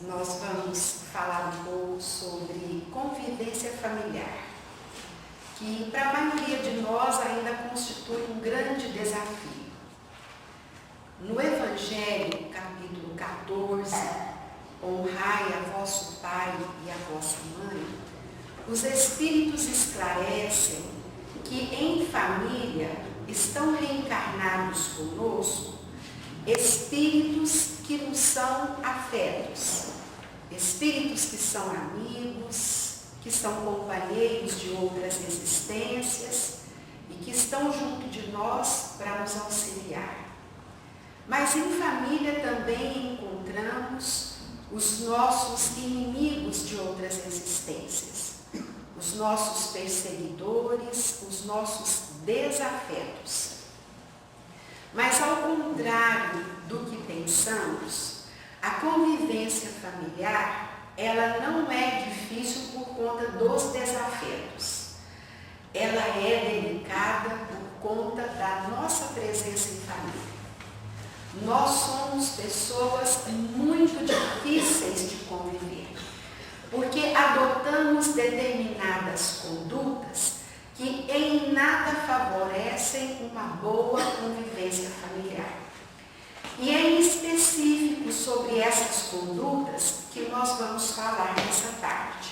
nós vamos falar um pouco sobre convivência familiar, que para a maioria de nós ainda constitui um grande desafio. No Evangelho, capítulo 14, honrai a vosso pai e a vossa mãe, os Espíritos esclarecem que em família estão reencarnados conosco espíritos que nos são afetos, espíritos que são amigos, que são companheiros de outras existências e que estão junto de nós para nos auxiliar. Mas em família também encontramos os nossos inimigos de outras existências, os nossos perseguidores, os nossos desafetos. Mas ao contrário do que pensamos, a convivência familiar, ela não é difícil por conta dos desafetos. Ela é delicada por conta da nossa presença em família. Nós somos pessoas muito difíceis de conviver, porque adotamos determinadas condutas que em nada favorecem uma boa convivência familiar. E é em específico sobre essas condutas que nós vamos falar nessa tarde.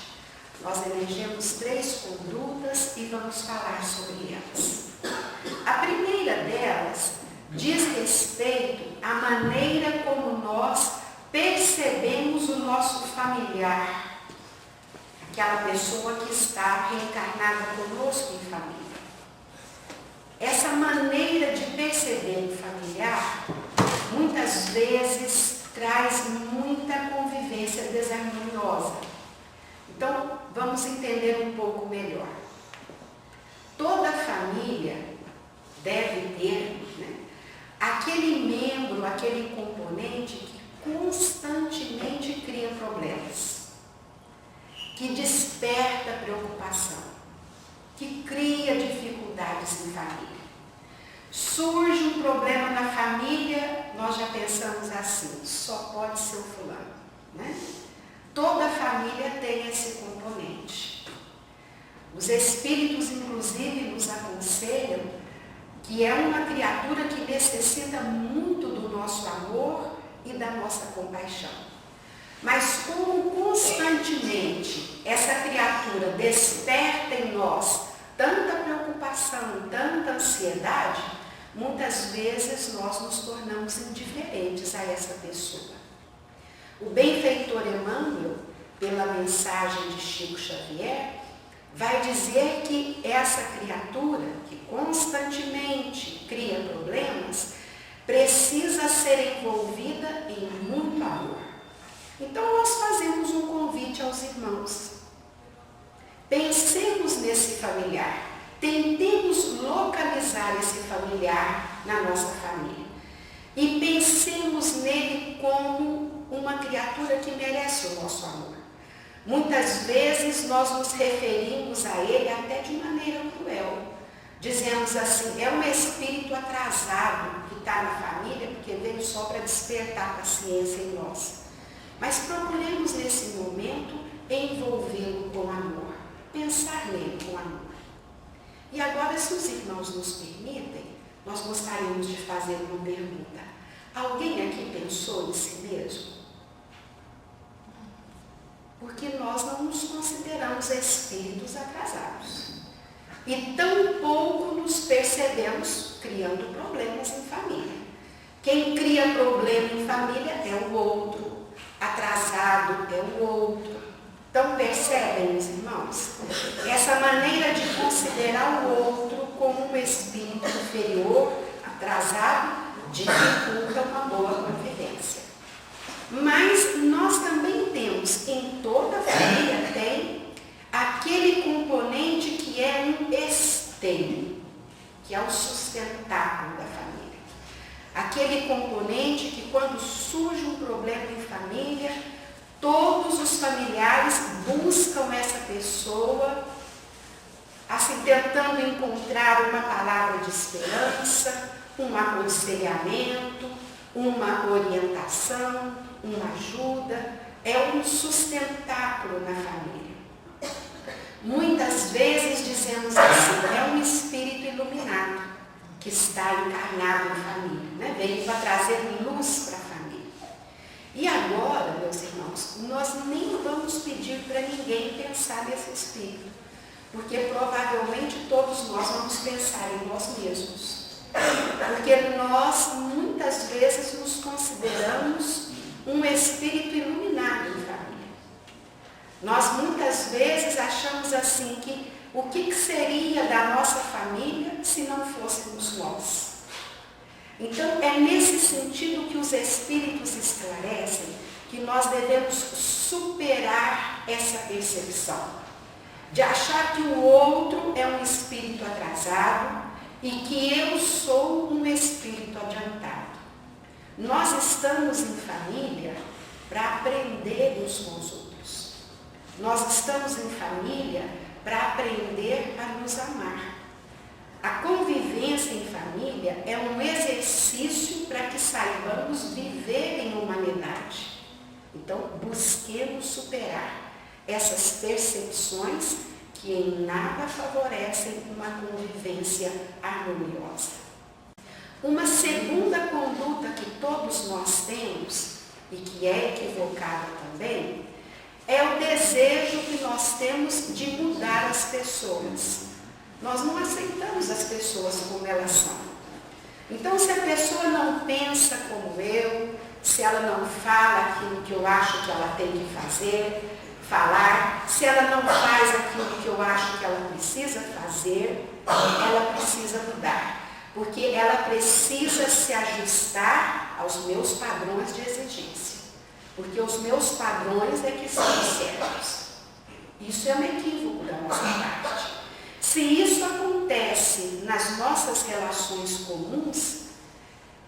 Nós elegemos 3 condutas e vamos falar sobre elas. A primeira delas diz respeito à maneira como nós percebemos o nosso familiar, aquela pessoa que está reencarnada conosco em família. Essa maneira de perceber o familiar, muitas vezes, traz muita convivência desarmoniosa. Então, vamos entender um pouco melhor. Toda família deve ter, aquele membro, aquele componente que constantemente cria problemas, que desperta preocupação, que cria dificuldades em família. Surge um problema na família, nós já pensamos assim, só pode ser o fulano, Toda família tem esse componente. Os espíritos, inclusive, nos aconselham que é uma criatura que necessita muito do nosso amor e da nossa compaixão. Mas como constantemente essa criatura desperta em nós tanta preocupação, tanta ansiedade, muitas vezes nós nos tornamos indiferentes a essa pessoa. O benfeitor Emmanuel, pela mensagem de Chico Xavier, vai dizer que essa criatura que constantemente cria problemas precisa ser envolvida em muito amor. Então nós fazemos um convite aos irmãos. Pensemos nesse familiar, tentemos localizar esse familiar na nossa família e pensemos nele como uma criatura que merece o nosso amor. Muitas vezes nós nos referimos a ele até de maneira cruel. Dizemos assim, é um espírito atrasado que está na família porque veio só para despertar a paciência em nós. Mas procuremos nesse momento envolvê-lo com amor, pensar nele com amor. E agora, se os irmãos nos permitem, nós gostaríamos de fazer uma pergunta. Alguém aqui pensou em si mesmo? Porque nós não nos consideramos espíritos atrasados. E tão pouco nos percebemos criando problemas em família. Quem cria problema em família é o outro, atrasado é o outro. Então percebem, meus irmãos? Essa maneira de considerar o outro como um espírito inferior, atrasado, dificulta uma boa convivência. Mas nós também temos, em toda família tem aquele componente que é um esteio, que é o sustentáculo da família. Aquele componente que quando surge um problema em família, todos os familiares buscam essa pessoa, assim, tentando encontrar uma palavra de esperança, um aconselhamento, uma orientação, uma ajuda. é um sustentáculo na família. Muitas vezes dizemos assim, é um espírito iluminado que está encarnado na família, né? Veio para trazer luz para a família. E agora, meus irmãos, nós nem vamos pedir para ninguém pensar nesse espírito, porque provavelmente todos nós vamos pensar em nós mesmos. Porque nós muitas vezes nos consideramos um espírito iluminado em família. Nós muitas vezes achamos assim que o que seria da nossa família se não fôssemos nós? Então é nesse sentido que os espíritos esclarecem que nós devemos superar essa percepção de achar que o outro é um espírito atrasado e que eu sou um espírito adiantado. Nós estamos em família para aprender uns com os outros. Nós estamos em família para aprender a nos amar. A convivência em família é um exercício para que saibamos viver em humanidade. Então, busquemos superar essas percepções que em nada favorecem uma convivência harmoniosa. Uma segunda conduta que todos nós temos, e que é equivocada também, é o desejo que nós temos de mudar as pessoas. Nós não aceitamos as pessoas como elas são. Então, se a pessoa não pensa como eu, se ela não fala aquilo que eu acho que ela tem que falar, se ela não faz aquilo que eu acho que ela precisa fazer, ela precisa mudar. Porque ela precisa se ajustar aos meus padrões de exigência. Porque os meus padrões é que são certos. Isso é um equívoco da nossa parte. Se isso acontece nas nossas relações comuns,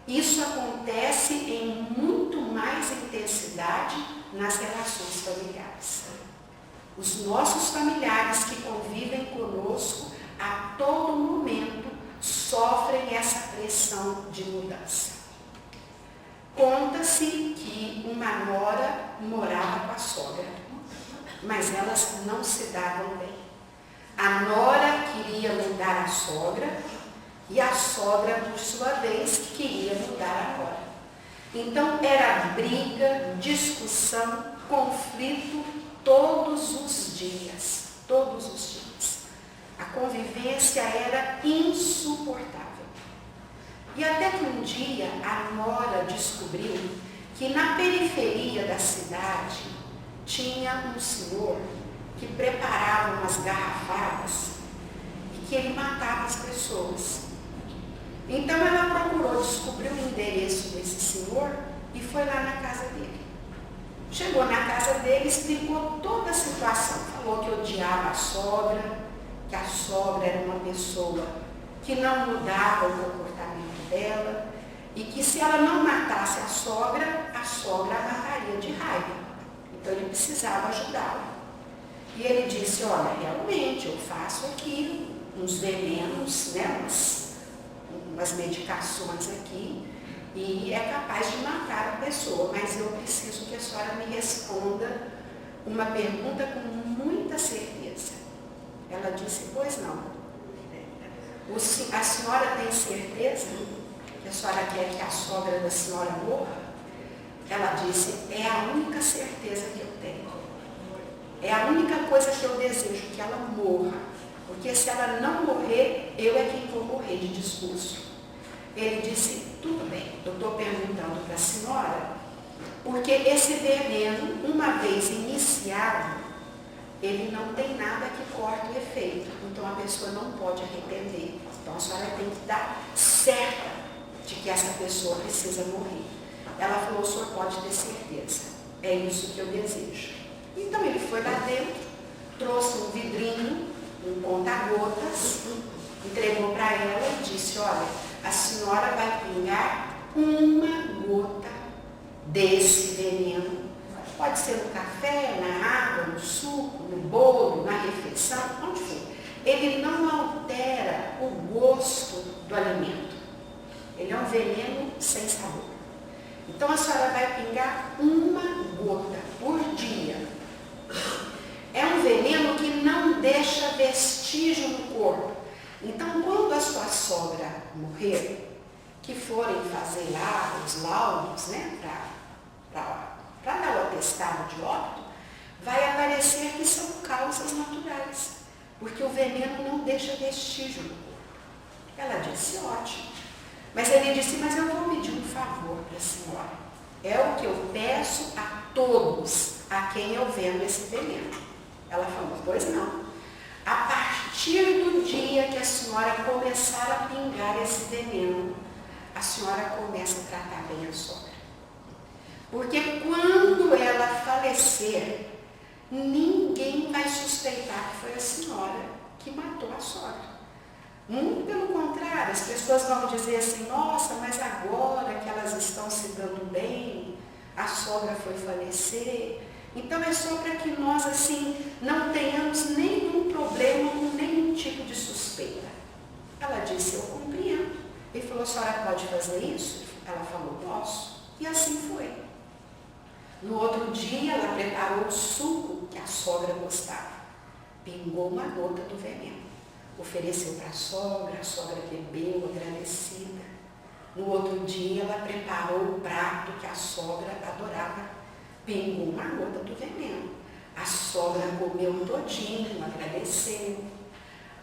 isso acontece em muito mais intensidade nas relações familiares. Os nossos familiares que convivem conosco a todo momento sofrem essa pressão de mudança. Conta-se que uma nora morava com a sogra, mas elas não se davam bem. A nora queria mudar a sogra e a sogra, por sua vez, queria mudar a nora. Então era briga, discussão, conflito todos os dias, todos os dias. A convivência era insuportável. E até que um dia a nora descobriu que na periferia da cidade tinha um senhor que preparava umas garrafadas e que ele matava as pessoas. Então ela procurou descobrir o endereço desse senhor e foi lá na casa dele. Chegou na casa dele, explicou toda a situação, falou que odiava a sogra, que a sogra era uma pessoa que não mudava o comportamento dela e que se ela não matasse a sogra a mataria de raiva. Então ele precisava ajudá-la. E ele disse, olha, realmente eu faço aqui uns venenos, né, umas medicações aqui e é capaz de matar a pessoa, mas eu preciso que a senhora me responda uma pergunta com muita certeza. Ela disse, pois não. A senhora tem certeza que a senhora quer que a sogra da senhora morra? Ela disse, é a única certeza que eu tenho. É a única coisa que eu desejo, que ela morra. Porque se ela não morrer, eu é quem vou morrer de disgusto. Ele disse, tudo bem, eu estou perguntando para a senhora, porque esse veneno, uma vez iniciado, ele não tem nada que corte o efeito. Então a pessoa não pode arrepender. Então a senhora tem que dar certa de que essa pessoa precisa morrer. Ela falou, o senhor pode ter certeza. É isso que eu desejo. Então ele foi lá dentro, trouxe um vidrinho, um conta-gotas, entregou para ela e disse, olha, a senhora vai pingar uma gota desse veneno. Pode ser no café, na água, no suco, no bolo, na refeição, onde for. Ele não altera o gosto do alimento. Ele é um veneno sem sabor. Então a senhora vai pingar uma gota por deixa vestígio no corpo. Então, quando a sua sogra morrer, que forem fazer lá os laudos, né, para dar o atestado de óbito, vai aparecer que são causas naturais, porque o veneno não deixa vestígio no corpo. Ela disse, ótimo. Mas ele disse, mas eu vou pedir um favor para a senhora. É o que eu peço a todos a quem eu vendo esse veneno. Ela falou, pois não. A partir do dia que a senhora começar a pingar esse veneno, a senhora começa a tratar bem a sogra. Porque quando ela falecer, ninguém vai suspeitar que foi a senhora que matou a sogra. Muito pelo contrário, as pessoas vão dizer assim, nossa, mas agora que elas estão se dando bem, a sogra foi falecer. Então é só para que nós assim não tenhamos nenhum problema com nenhum tipo de suspeita. Ela disse, eu compreendo. Ele falou, a senhora pode fazer isso? Ela falou, posso. E assim foi. No outro dia, ela preparou o suco que a sogra gostava. Pingou uma gota do veneno. Ofereceu para a sogra bebeu, agradecida. No outro dia, ela preparou o prato que a sogra adorava. Pingou uma gota do veneno. A sogra comeu todinho, agradeceu.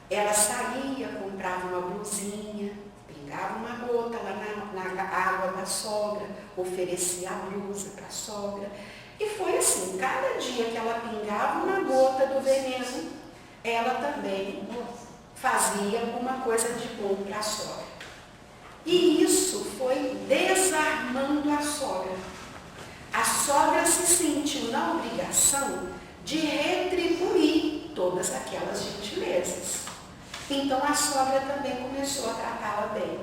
Ela saía, comprava uma blusinha, pingava uma gota lá na água da sogra, oferecia a blusa para a sogra. E foi assim, cada dia que ela pingava uma gota do veneno, ela também fazia alguma coisa de bom para a sogra. E isso foi desarmando a sogra. A sogra se sentiu na obrigação de retribuir todas aquelas gentilezas. Então a sogra também começou a tratá-la bem.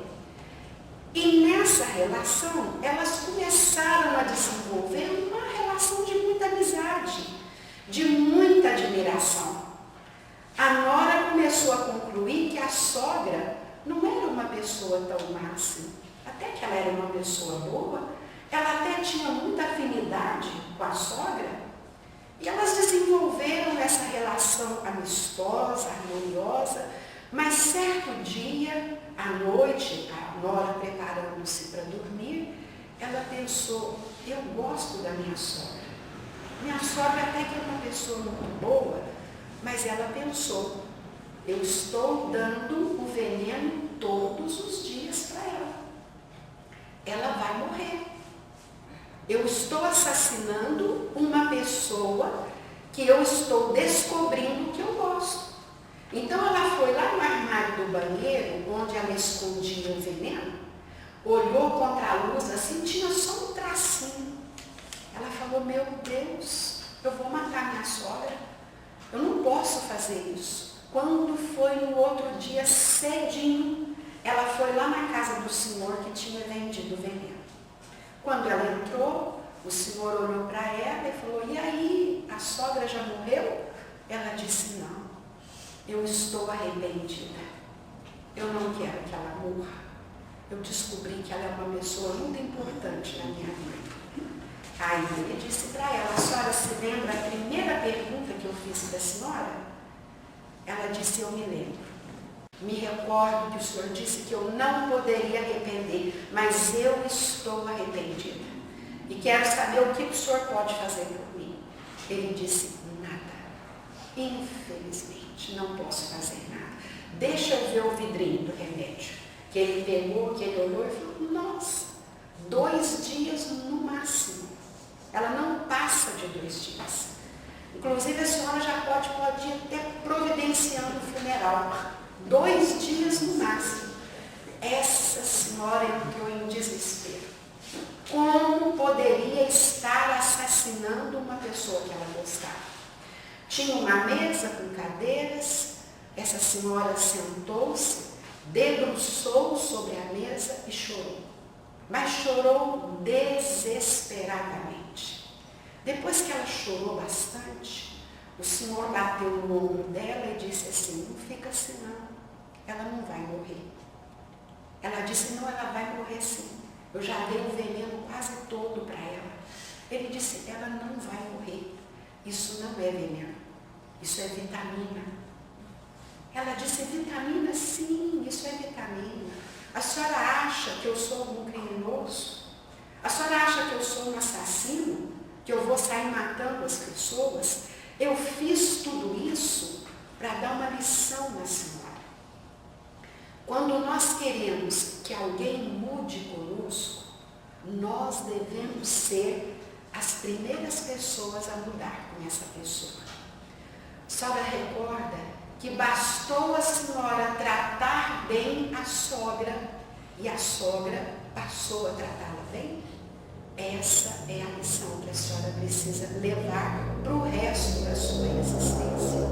E nessa relação, elas começaram a desenvolver uma relação de muita amizade, de muita admiração. A nora começou a concluir que a sogra não era uma pessoa tão má assim. Até que ela era uma pessoa boa, ela até tinha muita afinidade com a sogra. E elas desenvolveram essa relação amistosa, harmoniosa. Mas certo dia, à noite, a nora preparando-se para dormir, ela pensou, eu gosto da minha sogra. Minha sogra até que é uma pessoa muito boa, mas ela pensou, eu estou dando o veneno todos os dias para ela. Ela vai morrer. Eu estou assassinando uma pessoa que eu estou descobrindo que eu gosto. Então ela foi lá no armário do banheiro, onde ela escondia o veneno, olhou contra a luz assim, tinha só um tracinho. Ela falou, meu Deus, eu vou matar minha sogra. Eu não posso fazer isso. Quando foi no outro dia, cedinho, ela foi lá na casa do senhor que tinha vendido o veneno. Quando ela entrou, o senhor olhou para ela e falou, e aí, a sogra já morreu? Ela disse, não, eu estou arrependida. Eu não quero que ela morra. Eu descobri que ela é uma pessoa muito importante na minha vida. Aí ele disse para ela, a senhora se lembra a primeira pergunta que eu fiz para a senhora? Ela disse, eu me lembro. Me recordo que o senhor disse que eu não poderia arrepender, mas eu estou arrependida. E quero saber o que o senhor pode fazer por mim. Ele disse, nada. Infelizmente, não posso fazer nada. Deixa eu ver o vidrinho do remédio. Que ele pegou, que ele olhou e falou, nossa, 2 dias no máximo. Ela não passa de 2 dias. Inclusive a senhora já pode ir até providenciando o funeral. 2 dias no máximo. Essa senhora entrou em desespero. Como poderia estar assassinando uma pessoa que ela gostava? Tinha uma mesa com cadeiras, essa senhora sentou-se, debruçou sobre a mesa e chorou. Mas chorou desesperadamente. Depois que ela chorou bastante, o senhor bateu no ombro dela e disse assim, não fica assim não, ela não vai morrer. Ela disse, não, ela vai morrer sim. Eu já dei o veneno quase todo para ela. Ele disse, ela não vai morrer. Isso não é veneno, isso é vitamina. Ela disse, vitamina? Sim, isso é vitamina. A senhora acha que eu sou um criminoso? A senhora acha que eu sou um assassino? Que eu vou sair matando as pessoas? Eu fiz tudo isso para dar uma lição na senhora. Quando nós queremos que alguém mude conosco, nós devemos ser as primeiras pessoas a mudar com essa pessoa. A senhora recorda que bastou a senhora tratar bem a sogra e a sogra passou a tratá-la bem? Essa é a lição que a senhora precisa levar para o resto da sua existência.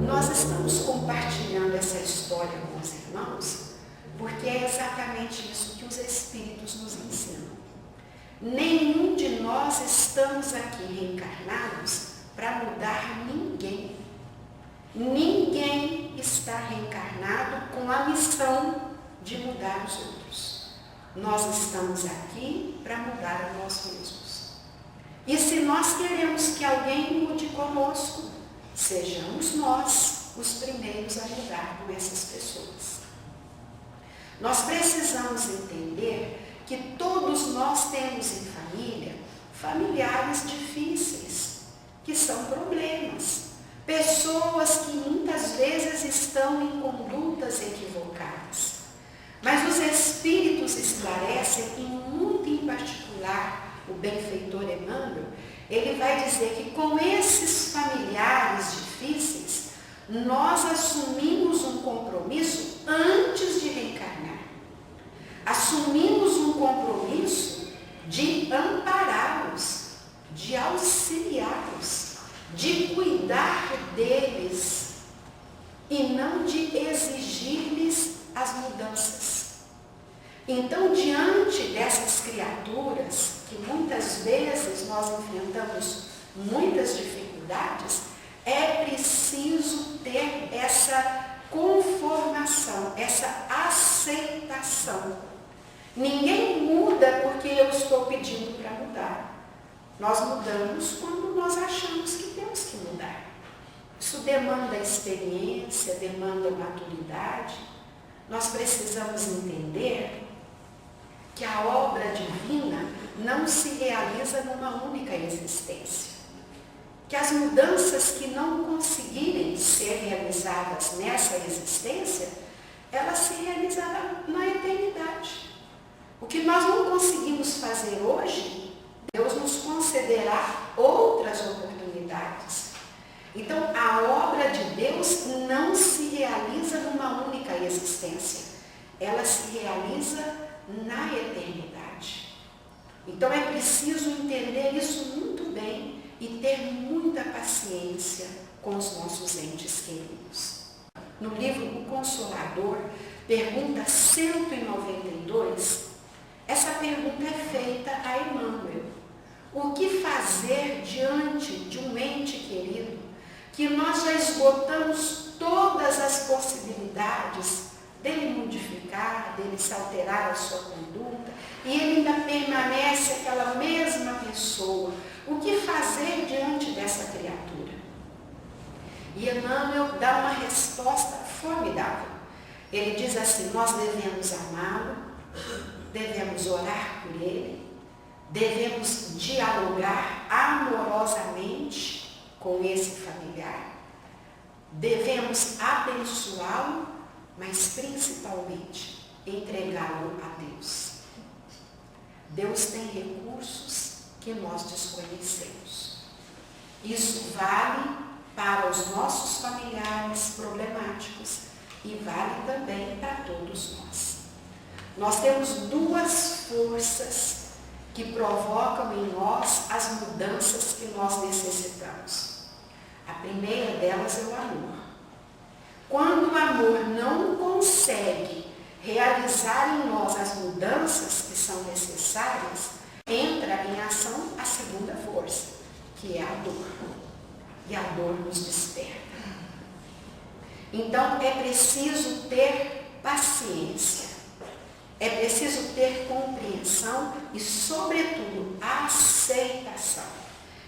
Nós estamos compartilhando essa história com os irmãos porque é exatamente isso que os Espíritos nos ensinam. Nenhum de nós estamos aqui reencarnados para mudar ninguém. Ninguém está reencarnado com a missão de mudar os outros. Nós estamos aqui para mudar a nós mesmos. E se nós queremos que alguém mude conosco, sejamos nós os primeiros a mudar com essas pessoas. Nós precisamos entender que todos nós temos em família familiares difíceis, que são problemas. Pessoas que muitas vezes estão em condutas equivocadas. Mas os Espíritos esclarecem, e muito em particular o benfeitor Emmanuel, ele vai dizer que com esses familiares difíceis, nós assumimos um compromisso antes de reencarnar. Assumimos um compromisso de ampará-los, de auxiliá-los, de cuidar deles e não de exigir-lhes as mudanças. Então, diante dessas criaturas, que muitas vezes nós enfrentamos muitas dificuldades, é preciso ter essa conformação, essa aceitação. Ninguém muda porque eu estou pedindo para mudar. Nós mudamos quando nós achamos que temos que mudar. Isso demanda experiência, demanda maturidade. Nós precisamos entender que a obra divina não se realiza numa única existência. Que as mudanças que não conseguirem ser realizadas nessa existência, elas se realizarão na eternidade. O que nós não conseguimos fazer hoje, Deus nos concederá outras oportunidades. Então, a obra de Deus não se realiza numa única existência. Ela se realiza na eternidade. Então, é preciso entender isso muito bem e ter muita paciência com os nossos entes queridos. No livro O Consolador, pergunta 192, essa pergunta é feita a Emmanuel. O que fazer diante de um ente querido que nós já esgotamos todas as possibilidades dele modificar, dele se alterar a sua conduta, e ele ainda permanece aquela mesma pessoa? O que fazer diante dessa criatura? E Emmanuel dá uma resposta formidável. Ele diz assim: nós devemos amá-lo, devemos orar por ele, devemos dialogar amorosamente com esse familiar, devemos abençoá-lo, mas principalmente entregá-lo a Deus. Deus tem recursos que nós desconhecemos. Isso vale para os nossos familiares problemáticos e vale também para todos nós. Nós temos duas forças que provocam em nós as mudanças que nós necessitamos. A primeira delas é o amor. Quando o amor não consegue realizar em nós as mudanças que são necessárias, entra em ação a segunda força, que é a dor. E a dor nos desperta. Então, é preciso ter paciência. É preciso ter compreensão e, sobretudo, aceitação.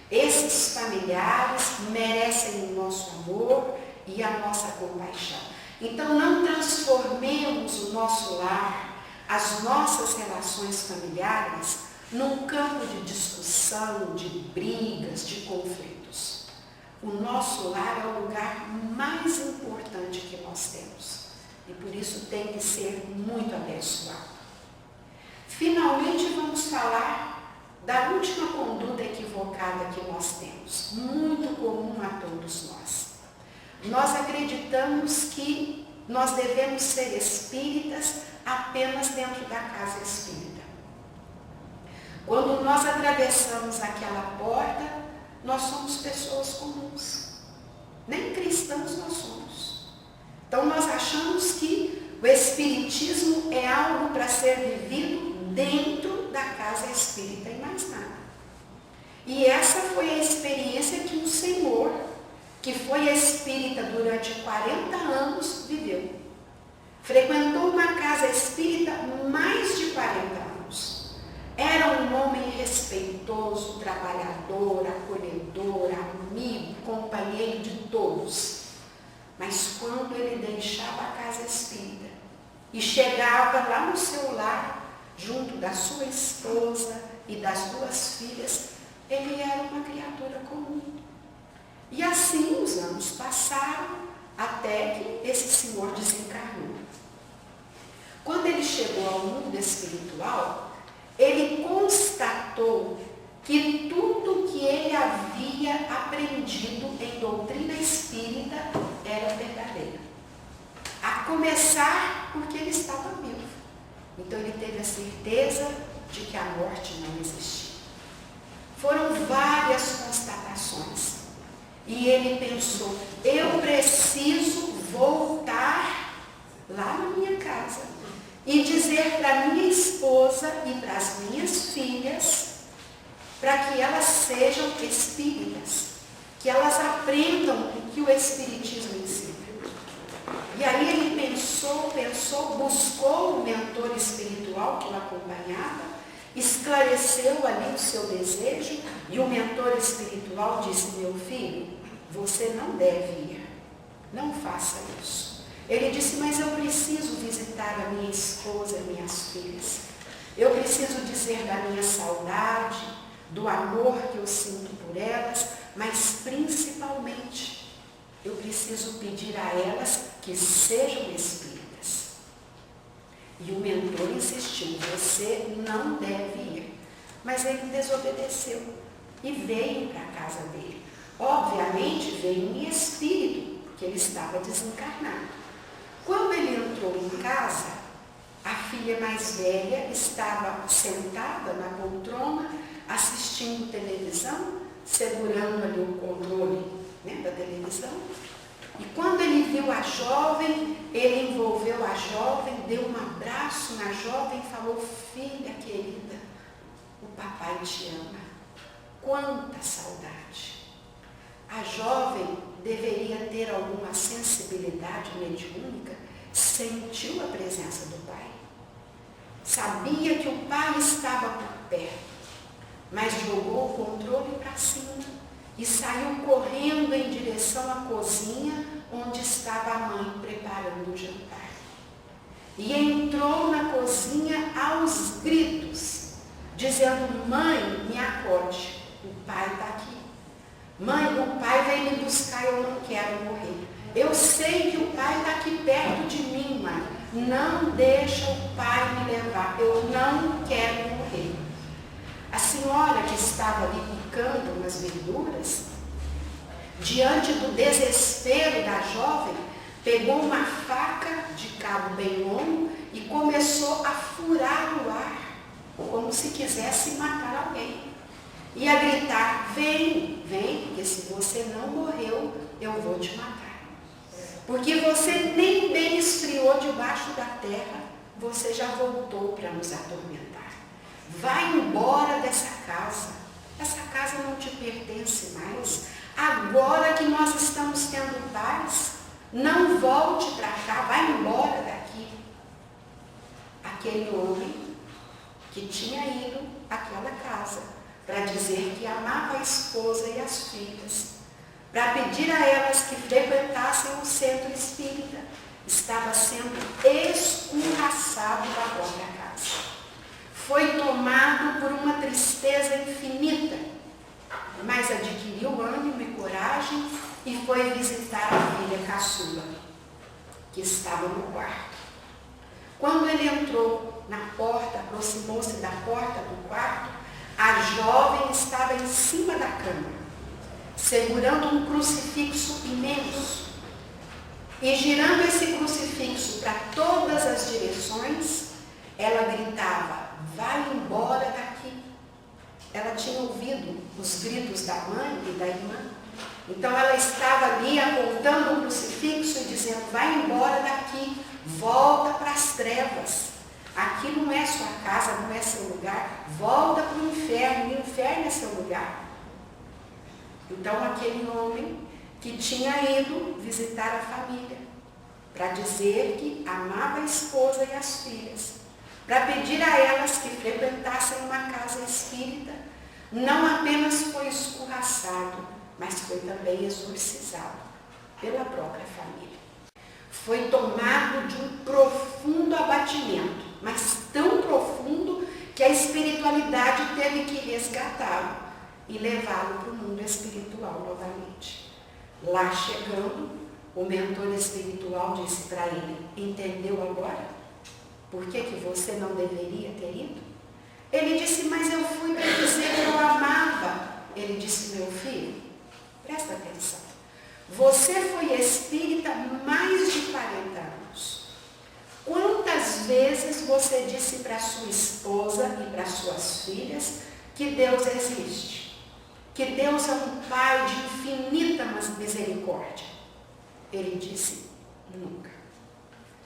Esses familiares merecem o nosso amor e a nossa compaixão. Então não transformemos o nosso lar, as nossas relações familiares, num campo de discussão, de brigas, de conflitos. O nosso lar é o lugar mais importante que nós temos. E por isso tem que ser muito abençoado. Finalmente vamos falar da última conduta equivocada que nós temos, muito comum a todos nós. Nós acreditamos que nós devemos ser espíritas apenas dentro da casa espírita. Quando nós atravessamos aquela porta, nós somos pessoas comuns. Nem cristãos nós somos. Então nós achamos que o espiritismo é algo para ser vivido dentro da casa espírita e mais nada. E essa foi a experiência que um senhor, que foi espírita durante 40 anos, viveu. Frequentou uma casa espírita mais de 40 anos. Era um homem respeitoso, trabalhador, acolhedor, amigo, companheiro de todos. Mas quando ele deixava a casa espírita e chegava lá no seu lar, junto da sua esposa e das 2 filhas, ele era uma criatura comum. E assim os anos passaram até que esse senhor desencarnou. Quando ele chegou ao mundo espiritual, ele constatou que tudo que ele havia aprendido em doutrina espírita era verdadeiro. A começar porque ele estava vivo. Então ele teve a certeza de que a morte não existia. Foram várias constatações. E ele pensou, eu preciso voltar lá na minha casa e dizer para minha esposa e para as minhas filhas, para que elas sejam espíritas, que elas aprendam o que o espiritismo ensina. E aí ele pensou, buscou o mentor espiritual que o acompanhava, esclareceu ali o seu desejo e o mentor espiritual disse, meu filho, você não deve ir, não faça isso. Ele disse, mas eu preciso visitar a minha esposa e minhas filhas. Eu preciso dizer da minha saudade, do amor que eu sinto por elas, mas principalmente eu preciso pedir a elas que sejam espíritas. E o mentor insistiu, você não deve ir. Mas ele desobedeceu e veio para a casa dele. Obviamente veio em espírito, porque ele estava desencarnado. Quando ele entrou em casa, a filha mais velha estava sentada na poltrona, assistindo televisão, segurando ali o controle, da televisão. E quando ele viu a jovem, ele envolveu a jovem, deu um abraço na jovem e falou, filha querida, o papai te ama. Quanta saudade. A jovem deveria ter alguma sensibilidade mediúnica, sentiu a presença do pai. Sabia que o pai estava por perto, mas jogou o controle para cima e saiu correndo em direção à cozinha onde estava a mãe preparando o jantar. E entrou na cozinha aos gritos, dizendo, mãe, me acorde, o pai está aqui. Mãe, o pai veio me buscar, eu não quero morrer. Eu sei que o pai está aqui perto de mim, mãe. Não deixa o pai me levar, eu não quero morrer. A senhora que estava ali picando umas verduras, diante do desespero da jovem, pegou uma faca de cabo bem longo e começou a furar o ar, como se quisesse matar alguém. E a gritar, vem, vem, porque se você não morreu, eu vou te matar. Porque você nem bem esfriou debaixo da terra, você já voltou para nos atormentar. Vai embora dessa casa. Essa casa não te pertence mais. Agora que nós estamos tendo paz, não volte para cá, vai embora daqui. Aquele homem que tinha ido àquela casa para dizer que amava a esposa e as filhas, para pedir a elas que frequentassem o centro espírita, estava sendo escorraçado da própria casa. Foi tomado por uma tristeza infinita, mas adquiriu ânimo e coragem e foi visitar a filha caçula, que estava no quarto. Quando ele entrou na porta, aproximou-se da porta do quarto, a jovem estava em cima da cama, segurando um crucifixo imenso. E girando esse crucifixo para todas as direções, ela gritava: vai embora daqui. Ela tinha ouvido os gritos da mãe e da irmã. Então ela estava ali apontando o crucifixo e dizendo: vai embora daqui, volta para as trevas. Aqui não é sua casa, não é seu lugar. Volta para o inferno é seu lugar. Então aquele homem que tinha ido visitar a família para dizer que amava a esposa e as filhas, para pedir a elas que frequentassem uma casa espírita, não apenas foi escorraçado, mas foi também exorcizado pela própria família. Foi tomado de um profundo abatimento, mas tão profundo que a espiritualidade teve que resgatá-lo e levá-lo para o mundo espiritual novamente. Lá chegando, o mentor espiritual disse para ele: entendeu agora? Por que você não deveria ter ido? Ele disse: mas eu fui para dizer que eu amava. Ele disse: meu filho, presta atenção. Você foi espírita há mais de 40 anos. Quantas vezes você disse para sua esposa e para suas filhas que Deus existe? Que Deus é um Pai de infinita misericórdia? Ele disse: nunca.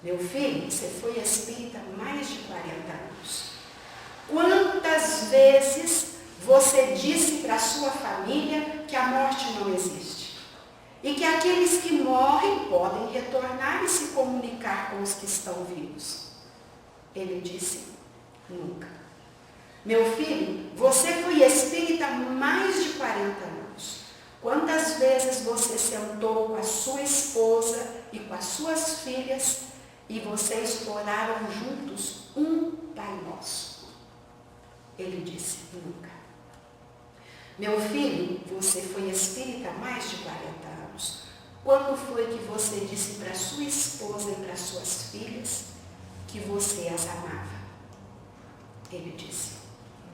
Meu filho, você foi espírita há mais de 40 anos. Quantas vezes você disse para a sua família que a morte não existe? E que aqueles que morrem podem retornar e se comunicar com os que estão vivos? Ele disse: nunca. Meu filho, você foi espírita há mais de 40 anos. Quantas vezes você sentou com a sua esposa e com as suas filhas e vocês oraram juntos um Pai Nosso? Ele disse: nunca. Meu filho, você foi espírita há mais de 40 anos. Quando foi que você disse para sua esposa e para suas filhas que você as amava? Ele disse: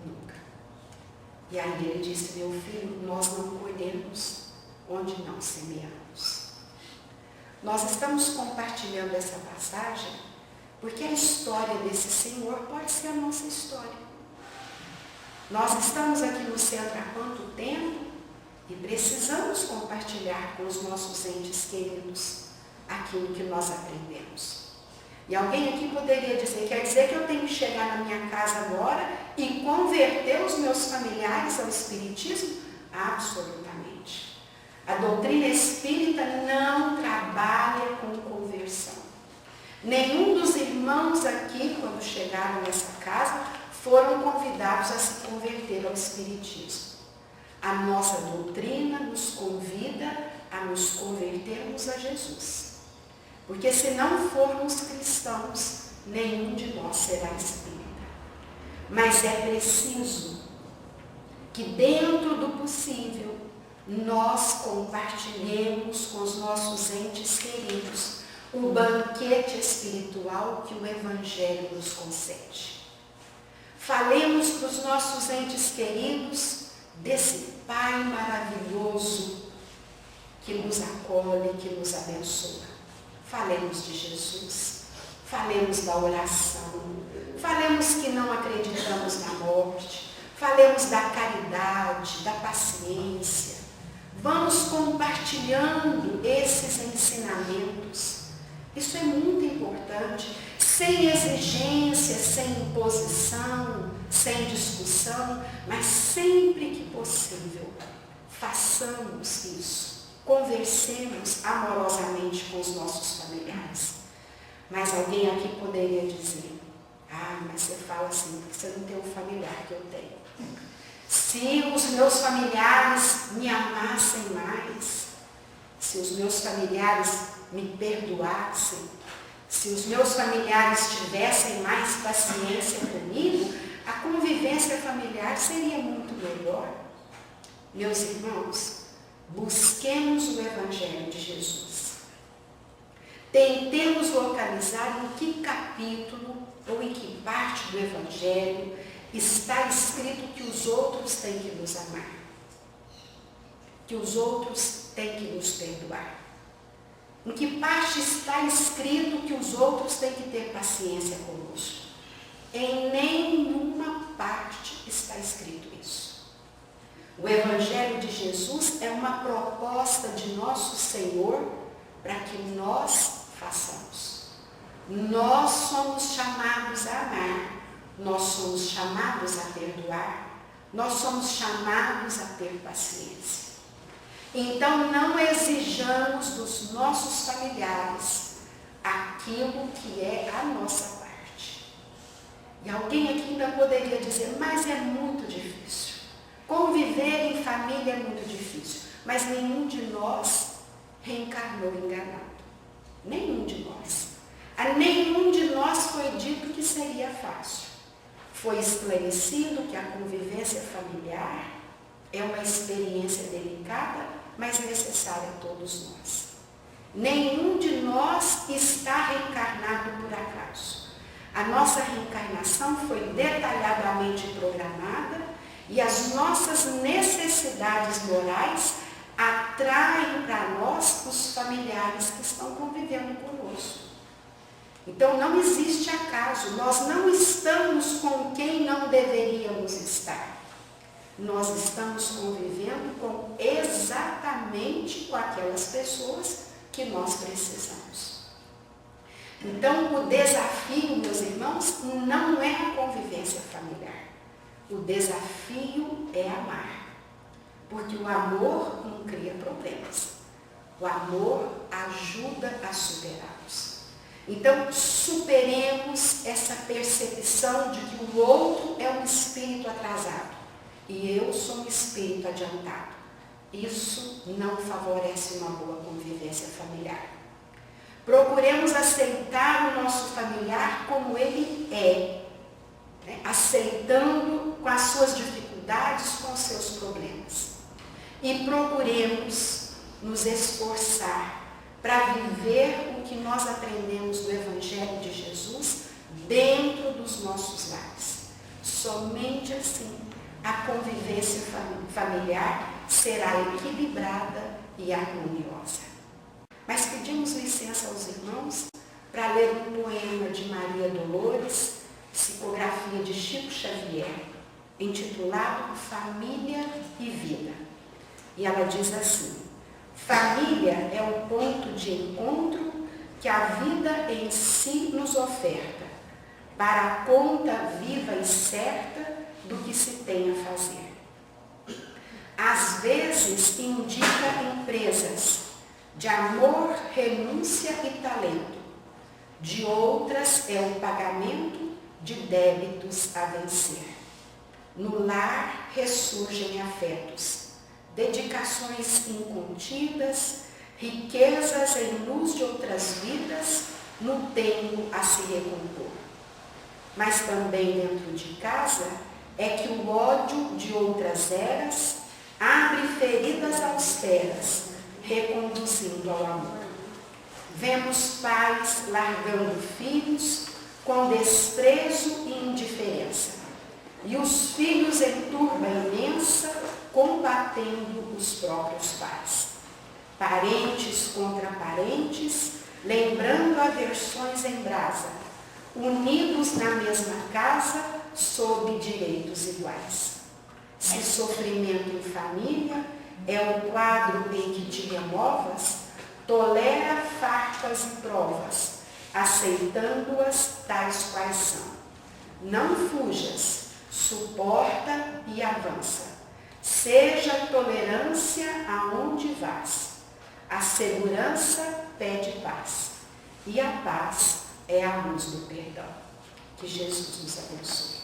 nunca. E aí ele disse: meu filho, nós não colhemos onde não semeamos. Nós estamos compartilhando essa passagem porque a história desse Senhor pode ser a nossa história. Nós estamos aqui no centro há quanto tempo e precisamos compartilhar com os nossos entes queridos aquilo que nós aprendemos. E alguém aqui poderia dizer: quer dizer que eu tenho que chegar na minha casa agora e converter os meus familiares ao Espiritismo? Absolutamente. A doutrina espírita não trabalha com conversão. Nenhum dos irmãos aqui, quando chegaram nessa casa, foram convidados a se converter ao Espiritismo. A nossa doutrina nos convida a nos convertermos a Jesus. Porque se não formos cristãos, nenhum de nós será espírita. Mas é preciso que dentro do possível nós compartilhemos com os nossos entes queridos o banquete espiritual que o Evangelho nos concede. Falemos para os nossos entes queridos desse Pai maravilhoso que nos acolhe, que nos abençoa. Falemos de Jesus, falemos da oração, falemos que não acreditamos na morte, falemos da caridade, da paciência. Vamos compartilhando esses ensinamentos. Isso é muito importante, sem exigência, sem imposição, sem discussão, mas sempre que possível, façamos isso. Conversemos amorosamente com os nossos familiares. Mas alguém aqui poderia dizer: mas você fala assim porque você não tem o familiar que eu tenho. Se os meus familiares me amassem mais, se os meus familiares me perdoassem, se os meus familiares tivessem mais paciência comigo, a convivência familiar seria muito melhor. Meus irmãos, busquemos o Evangelho de Jesus. Tentemos localizar em que capítulo ou em que parte do Evangelho está escrito que os outros têm que nos amar, que os outros têm que nos perdoar. Em que parte está escrito que os outros têm que ter paciência conosco? Em nenhuma parte está escrito isso. O Evangelho de Jesus é uma proposta de nosso Senhor para que nós façamos. Nós somos chamados a amar, nós somos chamados a perdoar, nós somos chamados a ter paciência. Então, não exijamos dos nossos familiares aquilo que é a nossa parte. E alguém aqui ainda poderia dizer, mas é muito difícil. Conviver em família é muito difícil. Mas nenhum de nós reencarnou enganado. Nenhum de nós. A nenhum de nós foi dito que seria fácil. Foi esclarecido que a convivência familiar é uma experiência delicada, mas necessária a todos nós. Nenhum de nós está reencarnado por acaso. A nossa reencarnação foi detalhadamente programada e as nossas necessidades morais atraem para nós os familiares que estão convivendo conosco. Então não existe acaso, nós não estamos com quem não deveríamos estar. Nós estamos convivendo com exatamente com aquelas pessoas que nós precisamos. Então, o desafio, meus irmãos, não é a convivência familiar. O desafio é amar. Porque o amor não cria problemas. O amor ajuda a superá-los. Então, superemos essa percepção de que o outro é um espírito atrasado. E eu sou um espírito adiantado. Isso não favorece uma boa convivência familiar. Procuremos aceitar o nosso familiar como ele é, né? Aceitando com as suas dificuldades, com os seus problemas. E procuremos nos esforçar para viver o que nós aprendemos do Evangelho de Jesus dentro dos nossos lares. Somente assim a convivência familiar será equilibrada e harmoniosa. Mas pedimos licença aos irmãos para ler um poema de Maria Dolores, psicografia de Chico Xavier, intitulado Família e Vida. E ela diz assim: família é o ponto de encontro que a vida em si nos oferta, para a conta viva e certa do que se tem a fazer. Às vezes indica empresas de amor, renúncia e talento. De outras é o pagamento de débitos a vencer. No lar ressurgem afetos, dedicações incontidas, riquezas em luz de outras vidas, no tempo a se recompor. Mas também dentro de casa é que o ódio de outras eras abre feridas austeras, reconduzindo ao amor. Vemos pais largando filhos com desprezo e indiferença, e os filhos em turba imensa combatendo os próprios pais. Parentes contra parentes, lembrando aversões em brasa, unidos na mesma casa, sob direitos iguais. Se sofrimento em família é o quadro em que te removas, tolera farpas e provas, aceitando-as tais quais são. Não fujas, suporta e avança. Seja tolerância aonde vás. A segurança pede paz. E a paz é a luz do perdão. Que Jesus nos abençoe.